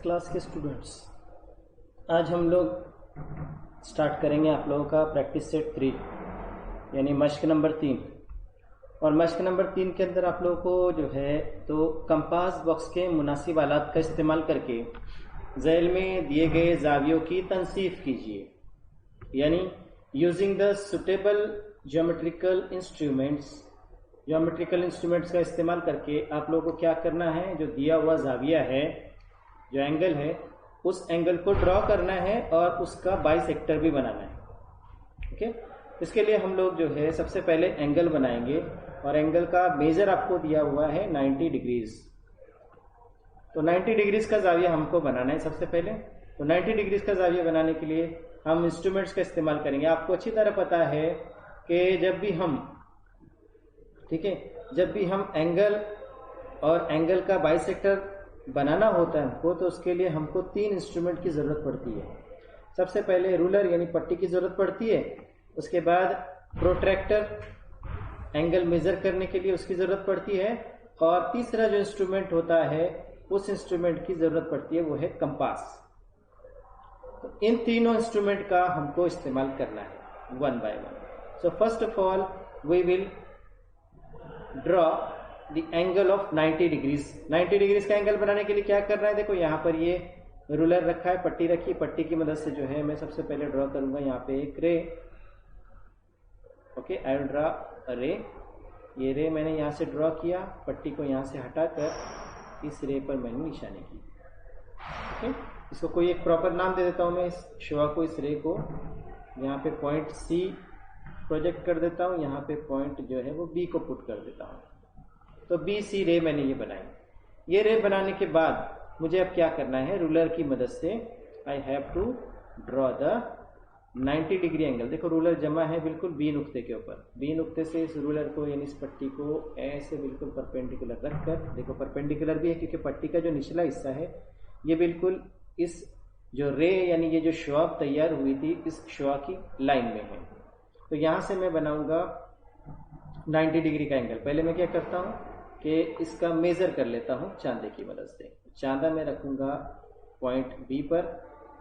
Class के students, आज हम लोग स्टार्ट करेंगे आप लोगों का प्रैक्टिस सेट 3 यानी मश्क नंबर 3। और मश्क नंबर 3 के अंदर आप लोगों को जो है तो कंपास बॉक्स के मुनासिब आलात का इस्तेमाल करके ज़ैल में दिए गए जावियों की तनसीफ कीजिए, यानी using the suitable geometrical instruments का इस्तेमाल करके आप लोगों को क्या करना है, जो दिया हुआ जाविया है, जो एंगल है, उस एंगल को ड्रॉ करना है और उसका बाइसेक्टर भी बनाना है। ओके, इसके लिए हम लोग जो है सबसे पहले एंगल बनाएंगे और एंगल का मेजर आपको दिया हुआ है 90 डिग्रीज। तो 90 डिग्रीज का जाविया हमको बनाना है सबसे पहले। तो 90 डिग्रीज का जाविया बनाने के लिए हम इंस्ट्रूमेंट्स का इस्तेमाल करेंगे। आपको अच्छी तरह पता है कि जब भी हम एंगल और एंगल का बाइसेक्टर बनाना होता है हमको, तो उसके लिए हमको 3 इंस्ट्रूमेंट की ज़रूरत पड़ती है। सबसे पहले रूलर यानी पट्टी की ज़रूरत पड़ती है, उसके बाद प्रोट्रैक्टर एंगल मेजर करने के लिए उसकी ज़रूरत पड़ती है, और तीसरा जो इंस्ट्रूमेंट होता है उस इंस्ट्रूमेंट की ज़रूरत पड़ती है, वो है कंपास। तो इन तीनों इंस्ट्रूमेंट का हमको इस्तेमाल करना है one by one. So first of all we will draw the angle of 90 degrees. 90 degrees का एंगल बनाने के लिए क्या करना है, देखो यहाँ पर ये रूलर रखा है, पट्टी रखी, पट्टी की मदद से जो है मैं सबसे पहले ड्रॉ करूंगा यहाँ पे एक रे। Okay, I will draw a रे। ये रे मैंने यहाँ से ड्रॉ किया, पट्टी को यहाँ से हटाकर इस रे पर मैंने निशानी की। ओके, इसको कोई एक प्रॉपर नाम दे देता हूँ मैं इस शुआ को, इस रे को। यहाँ पे पॉइंट सी प्रोजेक्ट कर देता हूँ, यहाँ पे पॉइंट जो है वो बी को पुट कर देता हूँ। तो बी सी रे मैंने ये बनाई। ये रे बनाने के बाद मुझे अब क्या करना है, रूलर की मदद से I have to draw the 90 degree angle. देखो रूलर जमा है बिल्कुल बी नुक्ते के ऊपर। बी नुक्ते से इस रूलर को यानी इस पट्टी को ऐसे बिल्कुल परपेंडिकुलर रखकर, देखो परपेंडिकुलर भी है क्योंकि पट्टी का जो निचला हिस्सा है ये बिल्कुल इस जो रे यानी ये जो शुआ तैयार हुई थी इस शुआ की लाइन में है। तो यहाँ से मैं बनाऊंगा 90 डिग्री का एंगल। पहले मैं क्या करता हूँ कि इसका मेजर कर लेता हूँ चांदे की मदद से। चांदा मैं रखूंगा पॉइंट बी पर।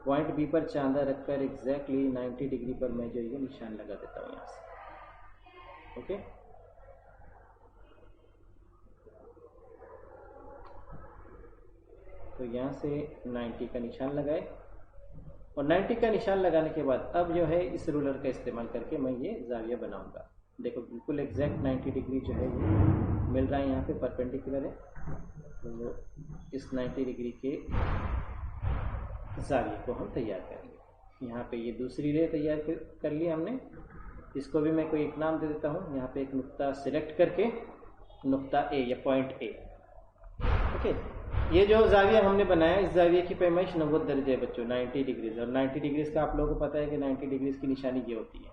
पॉइंट बी पर चांदा रखकर एग्जैक्टली 90 डिग्री पर मैं जो ये निशान लगा देता हूँ यहाँ से। ओके, तो यहाँ से 90 का निशान लगाए, और 90 का निशान लगाने के बाद अब जो है इस रूलर का इस्तेमाल करके मैं ये जाविया बनाऊंगा। देखो बिल्कुल एग्जैक्ट 90 डिग्री जो है वो मिल रहा है, यहाँ पे परपेंडिकुलर है। तो इस 90 डिग्री के जाविये को हम तैयार करेंगे। यहाँ पे ये दूसरी रे तैयार कर ली हमने, इसको भी मैं कोई एक नाम दे देता हूँ। यहाँ पे एक नुक्ता सिलेक्ट करके नुक्ता ए या पॉइंट ए। ओके, ये जो जाविया हमने बनाया इस जाविये की पैमाइश 90 दर्जे है बच्चों, 90 डिग्रीज। और 90 डिग्रीज का आप लोगों को पता है कि 90 डिग्रीज की निशानी ये होती है।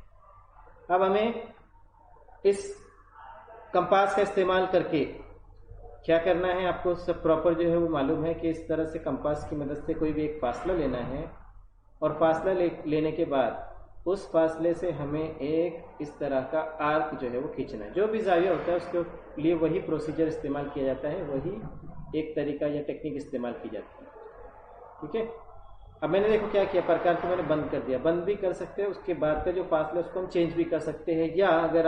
अब हमें इस कंपास का इस्तेमाल करके क्या करना है, आपको सब प्रॉपर जो है वो मालूम है कि इस तरह से कंपास की मदद से कोई भी एक फासला लेना है, और फासला लेने के बाद उस फासले से हमें एक इस तरह का आर्क जो है वो खींचना है। जो भी जाविया होता है उसके लिए वही प्रोसीजर इस्तेमाल किया जाता है, वही एक तरीका या टेक्निक इस्तेमाल की जाती है। ठीक है, अब मैंने देखो क्या किया, प्रकार को मैंने बंद कर दिया। बंद भी कर सकते हैं, उसके बाद का जो फासला उसको हम चेंज भी कर सकते हैं, या अगर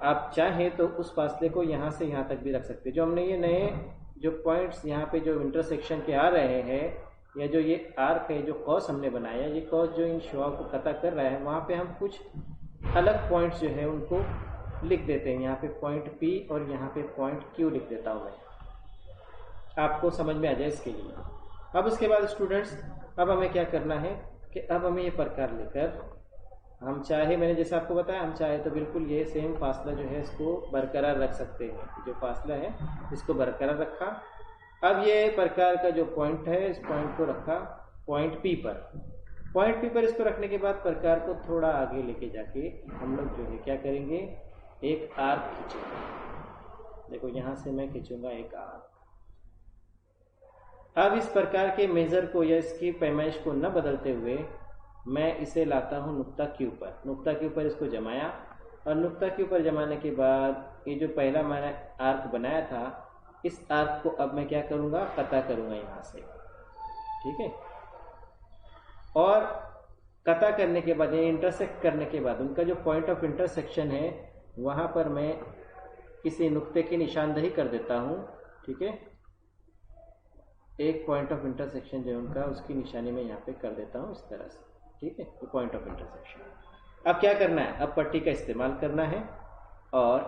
आप चाहें तो उस फासले को यहाँ से यहाँ तक भी रख सकते हैं। जो हमने ये नए जो पॉइंट्स यहाँ पे जो इंटरसेक्शन के आ रहे हैं, या जो ये आर्क है, जो कॉस हमने बनाया, ये कॉस जो इन शुआ को कता कर रहा है, वहाँ पे हम कुछ अलग पॉइंट्स जो है उनको लिख देते हैं। यहाँ पे पॉइंट P और यहाँ पे पॉइंट Q लिख देता हूँ मैं, आपको समझ में आ जाए इसके लिए। अब उसके बाद स्टूडेंट्स, अब हमें क्या करना है कि अब हमें ये प्रकार लेकर हम चाहे, मैंने जैसे आपको बताया, हम चाहे तो बिल्कुल ये सेम फासला जो है इसको बरकरार रख सकते हैं। जो फासला है इसको बरकरार रखा। अब ये प्रकार का जो पॉइंट है इस पॉइंट को रखा पॉइंट P पर। पॉइंट P पर इसको रखने के बाद प्रकार को थोड़ा आगे लेके जाके हम लोग जो है क्या करेंगे, एक आर्क खींचेंगे। देखो यहाँ से मैं खींचूंगा एक आर्क। अब इस प्रकार के मेजर को या इसकी पैमाइश को न बदलते हुए मैं इसे लाता हूँ नुक्ता Q पर। नुक्ता Q पर इसको जमाया, और नुक्ता Q पर जमाने के बाद ये जो पहला मैंने आर्क बनाया था इस आर्क को अब मैं क्या करूंगा, कता करूंगा यहाँ से, ठीक है। और कता करने के बाद, यानी इंटरसेक्ट करने के बाद, उनका जो पॉइंट ऑफ इंटरसेक्शन है वहां पर मैं किसी नुक्ते की निशानदेही कर देता हूं, ठीक है। एक पॉइंट ऑफ इंटरसेक्शन जो है उनका, उसकी निशानी मैं यहाँ पे कर देता हूँ इस तरह से, ठीक है, ये पॉइंट ऑफ इंटरसेक्शन। अब क्या करना है, अब पट्टी का इस्तेमाल करना है और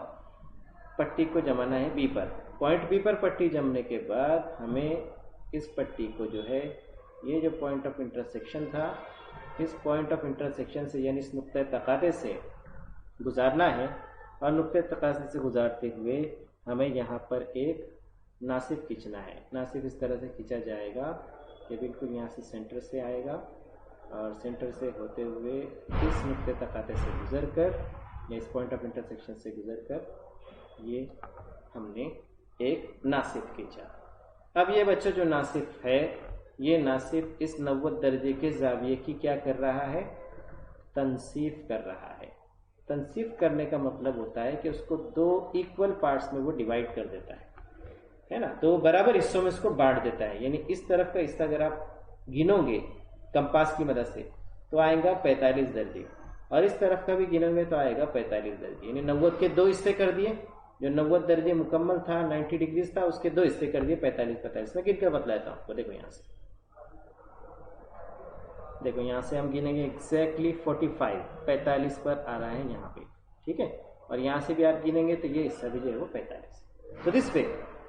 पट्टी को जमाना है बी पर। पॉइंट बी पर पट्टी जमने के बाद हमें इस पट्टी को जो है, ये जो पॉइंट ऑफ इंटरसेक्शन था, इस पॉइंट ऑफ इंटरसेक्शन से यानी इस नुक्ते तकाते से गुजारना है। और नुक्ते तकाते से गुजारते हुए हमें यहाँ पर एक नासिफ खींचना है। नासिफ इस तरह से खींचा जाएगा कि बिल्कुल यहाँ से सेंटर से आएगा और सेंटर से होते हुए इस नुक्ते तकाते से गुजर कर या इस पॉइंट ऑफ इंटरसेक्शन से गुजर कर ये हमने एक नासिफ खींचा। अब ये बच्चों जो नासिफ है, ये नासिफ इस 90 दर्जे के जाविये की क्या कर रहा है, तनसीफ कर रहा है। तनसीफ करने का मतलब होता है कि उसको दो इक्वल पार्ट्स में वो डिवाइड कर देता है ना, दो बराबर हिस्सों में उसको बांट देता है। यानी इस तरफ का हिस्सा अगर आप गिनोगे कंपास की मदद से तो आएगा 45 दर्जे, और इस तरफ का भी गिनोगे तो आएगा 45 दर्जे। यानी 90 के दो हिस्से कर दिए, जो 90 दर्जे मुकम्मल था, 90 डिग्रीज था, उसके दो हिस्से कर दिए 45-45। मैं गिन कर बतलाता हूँ आपको। देखो यहाँ से, देखो यहाँ से हम गिनेंगे एग्जैक्टली 45 पर आ रहा है यहाँ पे, ठीक है। और यहाँ से भी आप गिनेंगे तो ये हिस्सा भी जो है वो 45। तो दिस पे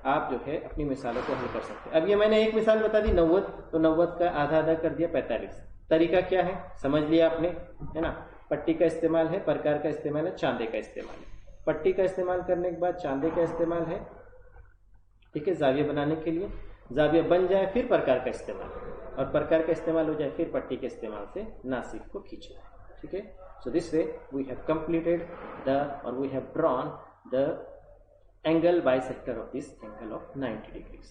आप जो है अपनी मिसालों को हल कर सकते हैं। अब ये मैंने एक मिसाल बता दी 90, तो 90 का आधा आधा कर दिया 45। तरीका क्या है समझ लिया आपने, है ना। पट्टी का इस्तेमाल है, प्रकार का इस्तेमाल है, चांदे का इस्तेमाल है। पट्टी का इस्तेमाल करने के बाद चांदे का इस्तेमाल है, ठीक है, जाविया बनाने के लिए। जाविया बन जाए फिर प्रकार का इस्तेमाल, और प्रकार का इस्तेमाल हो जाए फिर पट्टी के इस्तेमाल से नासिफ को खींचना है, ठीक है। So this way we have completed the, और we have drawn the angle bisector of this angle of 90 degrees.